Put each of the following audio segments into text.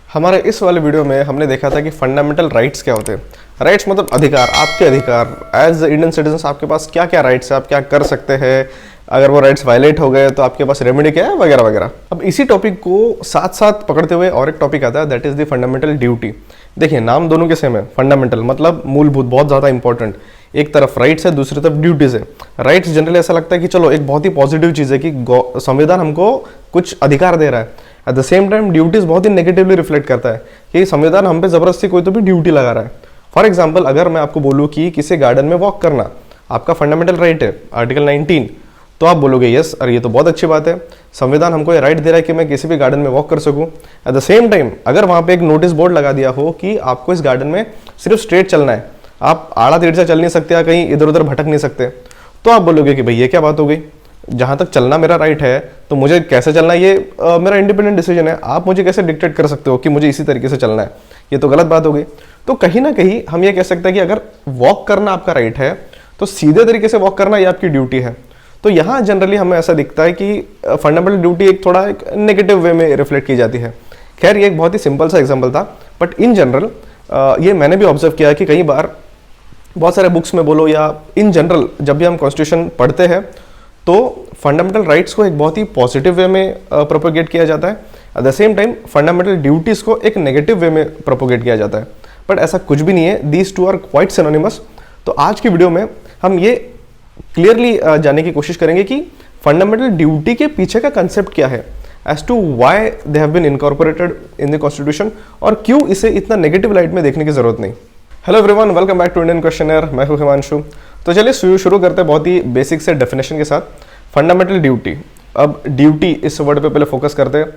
हमारे इस वाले वीडियो में हमने देखा था कि फंडामेंटल राइट्स क्या होते हैं। राइट्स मतलब अधिकार, आपके अधिकार एज इंडियन सिटीजन्स आपके पास क्या क्या राइट्स है, आप क्या कर सकते हैं, अगर वो राइट्स वायलेट हो गए तो आपके पास रेमेडी क्या है, वगैरह वगैरह। अब इसी टॉपिक को साथ साथ पकड़ते हुए और एक टॉपिक आता है, that is the fundamental duty. देखिए नाम दोनों के सेम है, फंडामेंटल मतलब मूलभूत, बहुत ज़्यादा इंपॉर्टेंट। एक तरफ राइट्स है, दूसरी तरफ ड्यूटीज है। राइट्स जनरली ऐसा लगता है कि चलो एक बहुत ही पॉजिटिव चीज़ है कि संविधान हमको कुछ अधिकार दे रहा है। At the same time duties बहुत ही नेगेटिवली रिफ्लेक्ट करता है कि संविधान हम पे जबरदस्ती कोई तो भी ड्यूटी लगा रहा है। फॉर एग्जाम्पल, अगर मैं आपको बोलूँ कि किसी गार्डन में वॉक करना आपका फंडामेंटल राइट है, आर्टिकल 19, तो आप बोलोगे यस, अरे ये तो बहुत अच्छी बात है, संविधान हमको ये राइट दे रहा है कि मैं किसी भी गार्डन में वॉक कर सकूं। एट द सेम टाइम अगर वहां पे एक नोटिस बोर्ड लगा दिया हो कि आपको इस गार्डन में सिर्फ स्ट्रेट चलना है, आप आड़ा टेढ़ से चल नहीं सकते या कहीं इधर उधर भटक नहीं सकते, तो आप बोलोगे कि भाई ये क्या बात हो गई, जहां तक चलना मेरा राइट है तो मुझे कैसे चलना है ये मेरा इंडिपेंडेंट डिसीजन है, आप मुझे कैसे डिक्टेट कर सकते हो कि मुझे इसी तरीके से चलना है, ये तो गलत बात हो गई। तो कहीं ना कहीं हम ये कह सकते हैं कि अगर वॉक करना आपका राइट है तो सीधे तरीके से वॉक करना ये आपकी ड्यूटी है। तो यहाँ जनरली हमें ऐसा दिखता है कि फंडामेंटल ड्यूटी एक थोड़ा एक नेगेटिव वे में रिफ्लेक्ट की जाती है। खैर ये एक बहुत ही सिंपल सा एग्जांपल था, बट इन जनरल ये मैंने भी ऑब्जर्व किया है कि कई बार बहुत सारे बुक्स में बोलो या इन जनरल जब भी हम कॉन्स्टिट्यूशन पढ़ते हैं तो फंडामेंटल राइट्स को एक बहुत ही पॉजिटिव वे में प्रोपोगेट किया जाता है। At the same time fundamental duties को एक नेगेटिव वे में प्रोपोगेट किया जाता है, बट ऐसा कुछ भी नहीं है, these two are quite synonymous. तो आज की वीडियो में हम ये क्लियरली जानने की कोशिश करेंगे कि फंडामेंटल ड्यूटी के पीछे का कंसेप्ट क्या है, as to why they have been incorporated in the constitution, और क्यों इसे इतना नेगेटिव लाइट में देखने की जरूरत नहीं। Hello everyone, welcome back to Indian Questioner. मैं हूं हिमांशु। तो चलिए शुरू करते हैं बहुत ही बेसिक से डेफिनेशन के साथ। फंडामेंटल ड्यूटी, अब ड्यूटी इस वर्ड पे पहले फोकस करते हैं।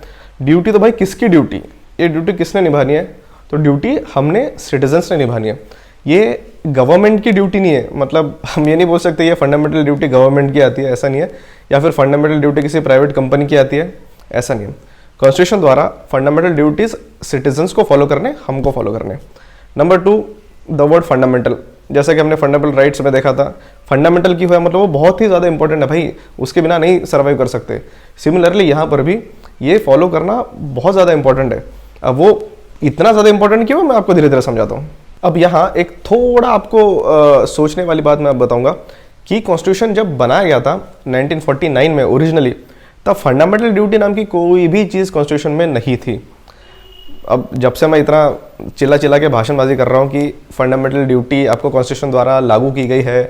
ड्यूटी तो भाई किसकी ड्यूटी, ये ड्यूटी किसने निभानी है, तो ड्यूटी हमने सिटीजन्स ने निभानी है। ये गवर्नमेंट की ड्यूटी नहीं है, मतलब हम ये नहीं बोल सकते ये फंडामेंटल ड्यूटी गवर्नमेंट की आती है, ऐसा नहीं है, या फिर फंडामेंटल ड्यूटी किसी प्राइवेट कंपनी की आती है, ऐसा नहीं है। कॉन्स्टिट्यूशन द्वारा फंडामेंटल ड्यूटीज सिटीजन्स को फॉलो करने, हमको फॉलो करने। नंबर 2, द वर्ड फंडामेंटल, जैसा कि हमने फंडामेंटल राइट्स में देखा था, फंडामेंटल की हुआ मतलब वो बहुत ही ज़्यादा इंपॉर्टेंट है भाई, उसके बिना नहीं सर्वाइव कर सकते। सिमिलरली यहाँ पर भी ये फॉलो करना बहुत ज़्यादा इंपॉर्टेंट है। अब वो इतना ज़्यादा इंपॉर्टेंट क्यों, मैं आपको धीरे धीरे समझाता हूँ। अब यहाँ एक थोड़ा आपको सोचने वाली बात मैं बताऊंगा कि कॉन्स्टिट्यूशन जब बनाया गया था 1949 में ओरिजिनली, तब फंडामेंटल ड्यूटी नाम की कोई भी चीज़ कॉन्स्टिट्यूशन में नहीं थी। अब जब से मैं इतना चिल्ला के भाषणबाजी कर रहा हूँ कि फंडामेंटल ड्यूटी आपको कॉन्स्टिट्यूशन द्वारा लागू की गई है,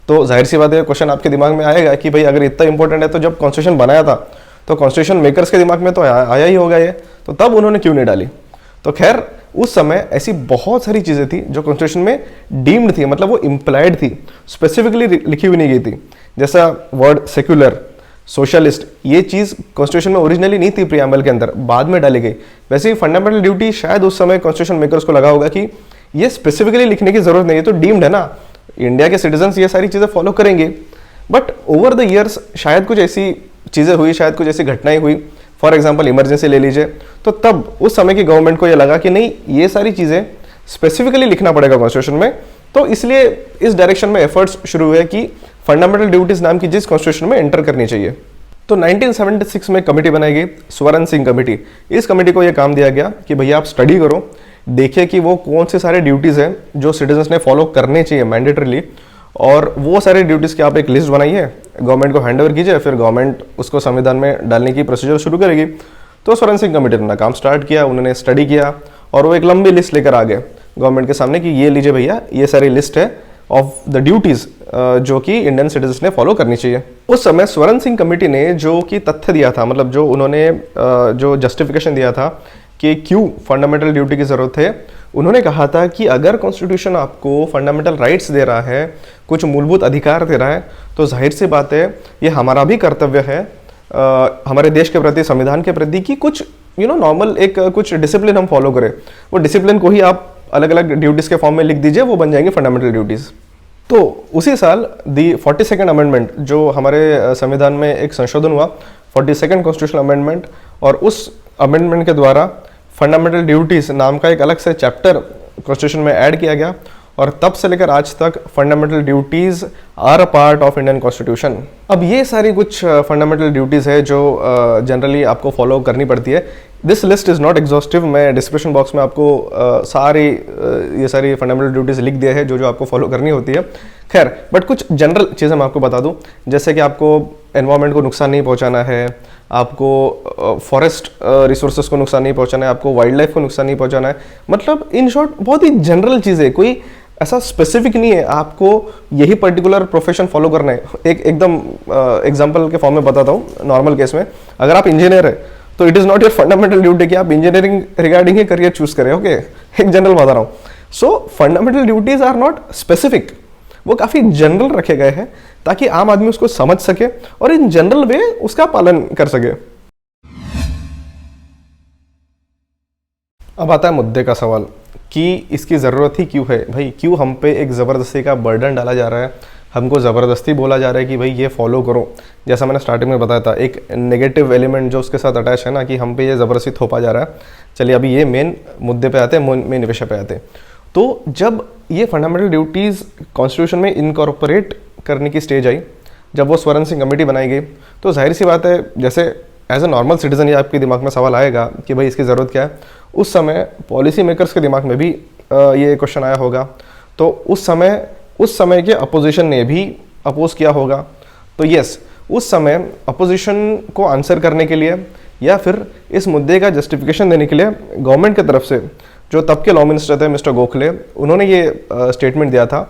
तो जाहिर सी बात है क्वेश्चन आपके दिमाग में आएगा कि भाई अगर इतना इंपॉर्टेंट है तो जब कॉन्स्टिट्यूशन बनाया था तो कॉन्स्टिट्यूशन मेकर्स के दिमाग में तो आया ही होगा ये, तो तब उन्होंने क्यों नहीं डाली। तो खैर उस समय ऐसी बहुत सारी चीज़ें थी जो कॉन्स्टिट्यूशन में डीम्ड थी, मतलब वो इम्प्लाइड थी, स्पेसिफिकली लिखी हुई नहीं गई थी। जैसा वर्ड सेक्युलर, सोशलिस्ट, ये चीज़ कॉन्स्टिट्यूशन में ओरिजिनली नहीं थी प्रीएम्बल के अंदर, बाद में डाली गई। वैसे ही फंडामेंटल ड्यूटी शायद उस समय कॉन्स्टिट्यूशन मेकर्स को लगा होगा कि ये स्पेसिफिकली लिखने की जरूरत नहीं है, तो डीम्ड है ना, इंडिया के सिटीजन्स ये सारी चीज़ें फॉलो करेंगे। बट ओवर द ईयर्स शायद कुछ ऐसी चीज़ें हुई, शायद कुछ ऐसी घटनाएं हुई, फॉर एग्जाम्पल इमरजेंसी ले लीजिए, तो तब उस समय की गवर्नमेंट को ये लगा कि नहीं, ये सारी चीज़ें स्पेसिफिकली लिखना पड़ेगा कॉन्स्टिट्यूशन में, तो इसलिए इस डायरेक्शन में एफर्ट्स शुरू हुए कि फंडामेंटल ड्यूटीज नाम की चीज कॉन्स्टिट्यूशन में एंटर करनी चाहिए। तो 1976 में कमेटी बनाई गई, स्वर्ण सिंह कमेटी। इस कमेटी को यह काम दिया गया कि भैया आप स्टडी करो, देखिए कि वो कौन से सारे ड्यूटीज हैं जो सिटीजन्स ने फॉलो करने चाहिए मैंडेटरीली, और वो सारे ड्यूटीज़ की आप एक लिस्ट बनाइए, गवर्नमेंट को हैंड ओवर कीजिए, फिर गवर्नमेंट उसको संविधान में डालने की प्रोसीजर शुरू करेगी। तो स्वर्ण सिंह कमेटी ने काम स्टार्ट किया, उन्होंने स्टडी किया और वो एक लंबी लिस्ट लेकर आ गए गवर्नमेंट के सामने कि ये लीजिए भैया, ये सारी लिस्ट है ऑफ द ड्यूटीज़ जो कि इंडियन सिटीजन्स ने फॉलो करनी चाहिए। उस समय स्वर्ण सिंह कमेटी ने जो कि तथ्य दिया था, मतलब जो उन्होंने जो जस्टिफिकेशन दिया था कि क्यों फंडामेंटल ड्यूटी की ज़रूरत है, उन्होंने कहा था कि अगर कॉन्स्टिट्यूशन आपको फंडामेंटल राइट्स दे रहा है, कुछ मूलभूत अधिकार दे रहा है, तो जाहिर सी बात है ये हमारा भी कर्तव्य है हमारे देश के प्रति, संविधान के प्रति, कि कुछ नॉर्मल एक कुछ डिसिप्लिन हम फॉलो करें। वो डिसिप्लिन को ही आप अलग अलग ड्यूटीज़ के फॉर्म में लिख दीजिए, वो बन जाएंगे फंडामेंटल ड्यूटीज़। तो उसी साल दी 42nd अमेंडमेंट, जो हमारे संविधान में एक संशोधन हुआ, 42nd कॉन्स्टिट्यूशनल अमेंडमेंट, और उस अमेंडमेंट के द्वारा फंडामेंटल ड्यूटीज़ नाम का एक अलग से चैप्टर कॉन्स्टिट्यूशन में ऐड किया गया, और तब से लेकर आज तक fundamental duties are a part of Indian constitution. अब ये सारी कुछ फंडामेंटल ड्यूटीज़ है जो जनरली आपको फॉलो करनी पड़ती है। This list is not exhaustive, मैं डिस्क्रिप्शन बॉक्स में आपको ये सारी फंडामेंटल ड्यूटीज़ लिख दिया है जो जो आपको फॉलो करनी होती है। खैर, बट कुछ जनरल चीज़ें मैं आपको बता दूं, जैसे कि आपको एनवायरनमेंट को नुकसान नहीं पहुंचाना है, आपको फॉरेस्ट रिसोर्सेज को नुकसान नहीं पहुंचाना है, आपको वाइल्ड लाइफ को नुकसान नहीं पहुंचाना है। मतलब इन शॉर्ट बहुत ही जनरल चीज़ है, कोई ऐसा स्पेसिफिक नहीं है आपको यही पर्टिकुलर प्रोफेशन फॉलो करना है। एकदम एग्जांपल के फॉर्म में बताता हूँ। नॉर्मल केस में अगर आप इंजीनियर है तो it is not your fundamental duty कि आप इंजीनियरिंग रिगार्डिंग ही करियर चूज करें। ओके, एक जनरल बता रहा हूँ। So fundamental duties are not specific, वो काफ़ी जनरल रखे गए हैं ताकि आम आदमी उसको समझ सके और इन जनरल वे उसका पालन कर सके। अब आता है मुद्दे का सवाल कि इसकी ज़रूरत ही क्यों है भाई, क्यों हम पे एक ज़बरदस्ती का बर्डन डाला जा रहा है, हमको ज़बरदस्ती बोला जा रहा है कि भाई ये फॉलो करो। जैसा मैंने स्टार्टिंग में बताया था, एक नेगेटिव एलिमेंट जो उसके साथ अटैच है ना, कि हम पे ये ज़बरदस्ती थोपा जा रहा है। चलिए अभी ये मेन मुद्दे पे आते हैं, मेन विषय पे आते हैं। तो जब ये फंडामेंटल ड्यूटीज़ कॉन्स्टिट्यूशन में इनकॉर्पोरेट करने की स्टेज आई, जब वो स्वर्ण सिंह कमेटी बनाई गई, तो जाहिर सी बात है, जैसे एज ए नॉर्मल सिटीजन ये आपके दिमाग में सवाल आएगा कि भाई इसकी ज़रूरत क्या है। उस समय पॉलिसी मेकर्स के दिमाग में भी ये क्वेश्चन आया होगा, तो उस समय के अपोजिशन ने भी अपोज किया होगा। तो यस, उस समय अपोजिशन को आंसर करने के लिए या फिर इस मुद्दे का जस्टिफिकेशन देने के लिए गवर्नमेंट की तरफ से जो तब के लॉ मिनिस्टर थे मिस्टर गोखले, उन्होंने ये स्टेटमेंट दिया था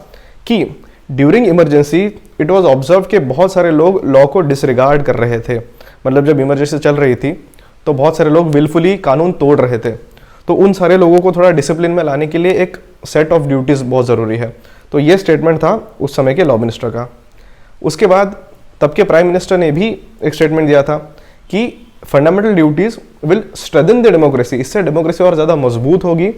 कि during emergency it was observe कि बहुत सारे लोग लॉ को डिसरिगार्ड कर रहे थे। मतलब जब इमरजेंसी चल रही थी तो बहुत सारे लोग विलफुली कानून तोड़ रहे थे, तो उन सारे लोगों को थोड़ा डिसिप्लिन में लाने के लिए एक सेट ऑफ ड्यूटीज़ बहुत ज़रूरी है। तो ये स्टेटमेंट था उस समय के लॉ मिनिस्टर का। उसके बाद तब के प्राइम मिनिस्टर ने भी एक स्टेटमेंट दिया था कि fundamental duties will strengthen the democracy, इससे डेमोक्रेसी और ज़्यादा मजबूत होगी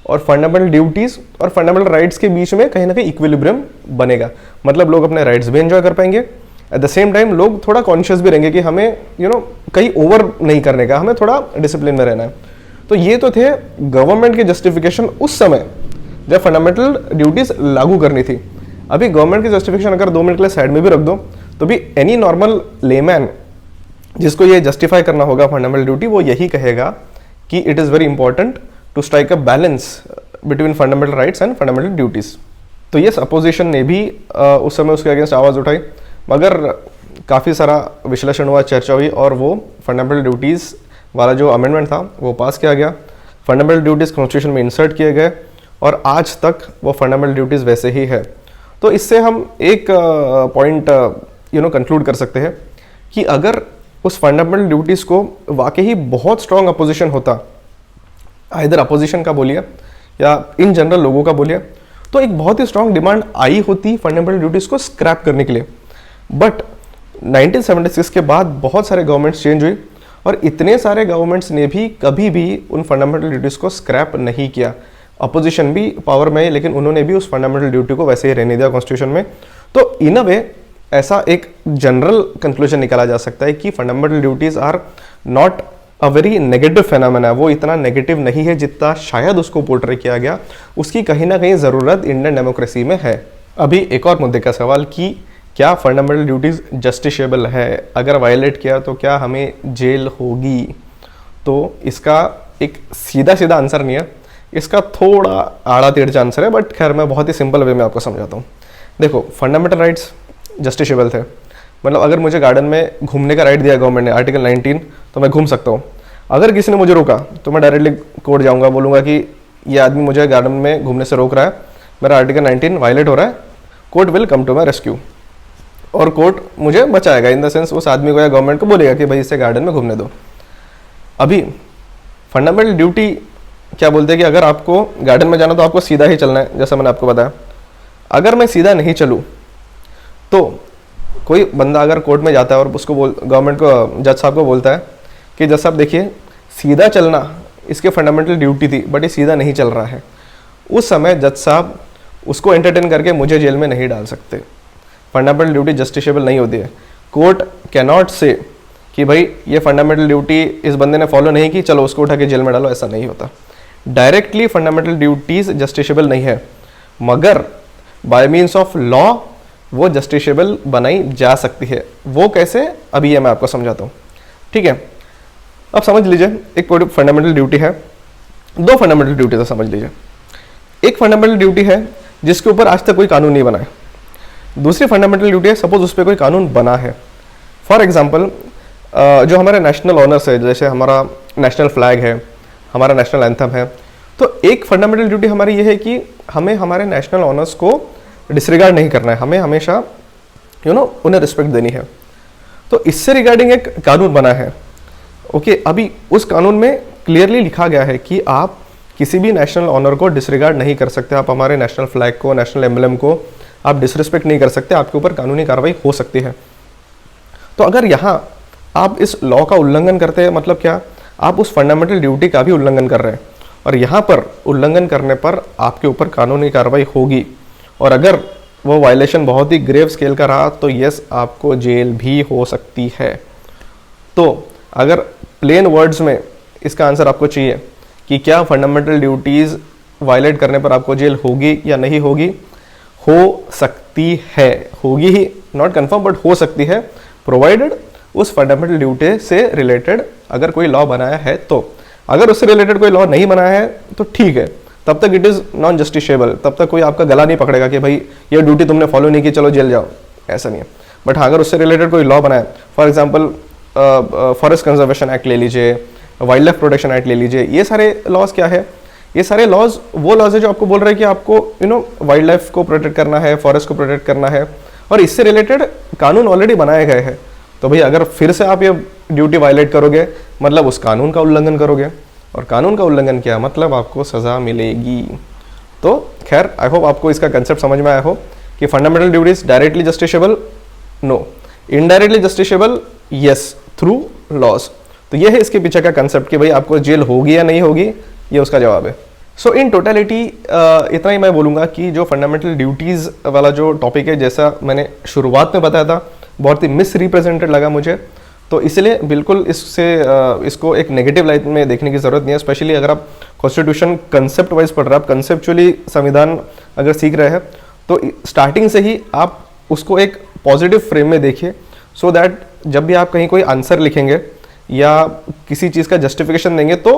और फंडामेंटल ड्यूटीज़ और फंडामेंटल राइट्स के बीच में कहीं ना कहीं इक्विलिब्रियम बनेगा। मतलब लोग अपने राइट्स भी एंजॉय कर पाएंगे, एट द सेम टाइम लोग थोड़ा कॉन्शियस भी रहेंगे कि हमें कहीं ओवर नहीं करने का, हमें थोड़ा डिसिप्लिन में रहना है। तो ये तो थे गवर्नमेंट के जस्टिफिकेशन उस समय जब फंडामेंटल ड्यूटीज़ लागू करनी थी। अभी गवर्नमेंट की जस्टिफिकेशन अगर 2 मिनट के लिए साइड में भी रख दो तो भी एनी नॉर्मल लेमैन जिसको ये जस्टिफाई करना होगा फंडामेंटल ड्यूटी, वो यही कहेगा कि it is very important to strike a balance between fundamental rights and fundamental duties. तो यस, अपोजिशन ने भी उस समय उसके अगेंस्ट आवाज़ उठाई, मगर काफ़ी सारा विश्लेषण हुआ, चर्चा हुई और वो फंडामेंटल ड्यूटीज़ वाला जो अमेंडमेंट था वो पास किया गया। फंडामेंटल ड्यूटीज़ कॉन्स्टिट्यूशन में इंसर्ट किए गए और आज तक वो फंडामेंटल ड्यूटीज़ वैसे ही है। तो इससे हम एक पॉइंट कंक्लूड कर सकते हैं कि अगर उस फंडामेंटल ड्यूटीज़ को वाकई ही बहुत स्ट्रॉन्ग अपोजिशन होता, इधर अपोजिशन का बोलिए या इन जनरल लोगों का बोलिए, तो एक बहुत ही स्ट्रॉन्ग डिमांड आई होती फंडामेंटल ड्यूटीज़ को स्क्रैप करने के लिए। बट 1976 के बाद बहुत सारे गवर्नमेंट्स चेंज हुई और इतने सारे गवर्नमेंट्स ने भी कभी भी उन फंडामेंटल ड्यूटीज़ को स्क्रैप नहीं किया। अपोजिशन भी पावर में है लेकिन उन्होंने भी उस फंडामेंटल ड्यूटी को वैसे ही रहने दिया कॉन्स्टिट्यूशन में। तो इन अ वे ऐसा एक जनरल कंक्लूजन निकाला जा सकता है कि fundamental duties are not a very negative phenomena, वो इतना नेगेटिव नहीं है जितना शायद उसको पोर्ट्रे किया गया। उसकी कहीं ना कहीं ज़रूरत इंडियन डेमोक्रेसी में है। अभी एक और मुद्दे का सवाल कि क्या फंडामेंटल ड्यूटीज़ जस्टिसेबल है, अगर वायलेट किया तो क्या हमें जेल होगी? तो इसका एक सीधा सीधा आंसर नहीं है, इसका थोड़ा आड़ा टेढ़ा आंसर है, बट खैर मैं बहुत ही सिंपल वे में आपको समझाता हूँ। देखो, फंडामेंटल राइट्स जस्टिसेबल थे, मतलब अगर मुझे गार्डन में घूमने का राइट दिया गवर्नमेंट ने आर्टिकल 19 तो मैं घूम सकता हूँ। अगर किसी ने मुझे रोका तो मैं डायरेक्टली कोर्ट जाऊँगा, बोलूँगा कि ये आदमी मुझे गार्डन में घूमने से रोक रहा है, मेरा आर्टिकल 19 वायलेट हो रहा है, court will come to my rescue और कोर्ट मुझे बचाएगा। इन द सेंस उस आदमी को या गवर्नमेंट को बोलेगा कि भाई इसे गार्डन में घूमने दो। अभी फंडामेंटल ड्यूटी क्या बोलते हैं कि अगर आपको गार्डन में जाना तो आपको सीधा ही चलना है, जैसा मैंने आपको बताया। अगर मैं सीधा नहीं चलूँ तो कोई बंदा अगर कोर्ट में जाता है और उसको गवर्नमेंट को, जज साहब को बोलता है कि जज साहब देखिए सीधा चलना इसके फंडामेंटल ड्यूटी थी बट ये सीधा नहीं चल रहा है, उस समय जज साहब उसको एंटरटेन करके मुझे जेल में नहीं डाल सकते। फंडामेंटल ड्यूटी जस्टिसेबल नहीं होती है। कोर्ट कैन नॉट से कि भाई ये फंडामेंटल ड्यूटी इस बंदे ने फॉलो नहीं की, चलो उसको उठा के जेल में डालो, ऐसा नहीं होता। डायरेक्टली फंडामेंटल ड्यूटीज जस्टिसेबल नहीं है, मगर बाय मीन्स ऑफ लॉ वो जस्टिसेबल बनाई जा सकती है। वो कैसे, अभी ये मैं आपको समझाता हूँ, ठीक है। अब समझ लीजिए एक कोई फंडामेंटल ड्यूटी है, दो फंडामेंटल ड्यूटी है समझ लीजिए। एक फंडामेंटल ड्यूटी है जिसके ऊपर आज तक कोई कानून नहीं बना है, दूसरी फंडामेंटल ड्यूटी है सपोज उस पर कोई कानून बना है। फॉर एग्जाम्पल जो हमारे नेशनल ऑनर्स है, जैसे हमारा नेशनल फ्लैग है, हमारा नेशनल एंथम है, तो एक फंडामेंटल ड्यूटी हमारी ये है कि हमें हमारे नेशनल ऑनर्स को डिसरिगार्ड नहीं करना है, हमें हमेशा उन्हें रिस्पेक्ट देनी है। तो इससे रिगार्डिंग एक कानून बना है। ओके, अभी उस कानून में क्लियरली लिखा गया है कि आप किसी भी नेशनल ऑनर को डिसरिगार्ड नहीं कर सकते, आप हमारे नेशनल फ्लैग को, नेशनल एम्बलम को आप डिसरिस्पेक्ट नहीं कर सकते, आपके ऊपर कानूनी कार्रवाई हो सकती है। तो अगर यहाँ आप इस लॉ का उल्लंघन करते हैं, मतलब क्या, आप उस फंडामेंटल ड्यूटी का भी उल्लंघन कर रहे हैं, और यहाँ पर उल्लंघन करने पर आपके ऊपर कानूनी कार्रवाई होगी, और अगर वो वायलेशन बहुत ही ग्रेव स्केल का रहा तो यस, आपको जेल भी हो सकती है। तो अगर प्लेन वर्ड्स में इसका आंसर आपको चाहिए कि क्या फंडामेंटल ड्यूटीज़ वायलेट करने पर आपको जेल होगी या नहीं होगी, हो सकती है, होगी ही, नॉट कंफर्म बट हो सकती है, प्रोवाइडेड उस फंडामेंटल ड्यूटी से रिलेटेड अगर कोई लॉ बनाया है। तो अगर उससे रिलेटेड कोई लॉ नहीं बनाया है तो ठीक है, तब तक इट इज़ नॉन जस्टिसेबल, तब तक कोई आपका गला नहीं पकड़ेगा कि भाई ये ड्यूटी तुमने फॉलो नहीं की, चलो जेल जाओ, ऐसा नहीं है। बट हाँ, अगर उससे रिलेटेड कोई लॉ बनाए, for example forest conservation act ले लीजिए, वाइल्ड लाइफ प्रोटेक्शन एक्ट ले लीजिए, ये सारे लॉज क्या है, ये सारे लॉज वो लॉज है जो आपको बोल रहे हैं कि आपको वाइल्ड लाइफ को प्रोटेक्ट करना है, फॉरेस्ट को प्रोटेक्ट करना है, और इससे रिलेटेड कानून ऑलरेडी बनाए गए हैं। तो भाई अगर फिर से आप ये ड्यूटी वायलेट करोगे मतलब उस कानून का उल्लंघन करोगे, और कानून का उल्लंघन किया मतलब आपको सज़ा मिलेगी। तो खैर, आई होप आपको इसका कंसेप्ट समझ में आया हो कि fundamental duties directly justiciable no, indirectly justiciable yes, through laws. तो ये है इसके पीछे का कंसेप्ट कि भाई आपको जेल होगी या नहीं होगी, ये उसका जवाब है। सो इन टोटलिटी इतना ही मैं बोलूँगा कि जो फंडामेंटल ड्यूटीज़ वाला जो टॉपिक है, जैसा मैंने शुरुआत में बताया था, बहुत ही मिसरिप्रेजेंटेड लगा मुझे, तो इसलिए बिल्कुल इसको एक नेगेटिव लाइट में देखने की ज़रूरत नहीं है। स्पेशली अगर आप कॉन्स्टिट्यूशन कंसेप्ट वाइज पढ़ रहे हैं, आप कंसेप्चुअली संविधान अगर सीख रहे हैं, तो स्टार्टिंग से ही आप उसको एक पॉजिटिव फ्रेम में देखिए, सो दैट जब भी आप कहीं कोई आंसर लिखेंगे या किसी चीज़ का जस्टिफिकेशन देंगे तो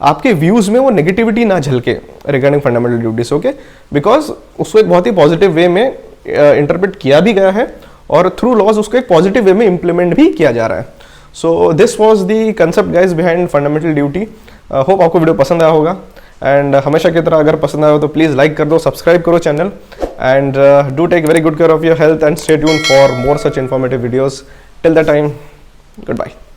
आपके व्यूज़ में वो नेगेटिविटी ना झलके regarding fundamental duties. Okay, because उसको एक बहुत ही पॉजिटिव वे में इंटरप्रेट किया भी गया है, और थ्रू लॉज उसको एक पॉजिटिव वे में इम्प्लीमेंट भी किया जा रहा है। So this was the concept guys behind fundamental duty. Hope आपको वीडियो पसंद आया होगा, एंड हमेशा की तरह अगर पसंद आया हो तो प्लीज़ लाइक कर दो, सब्सक्राइब करो channel, and do take very good care of your health and stay tuned for more such informative videos. Till the time, good bye.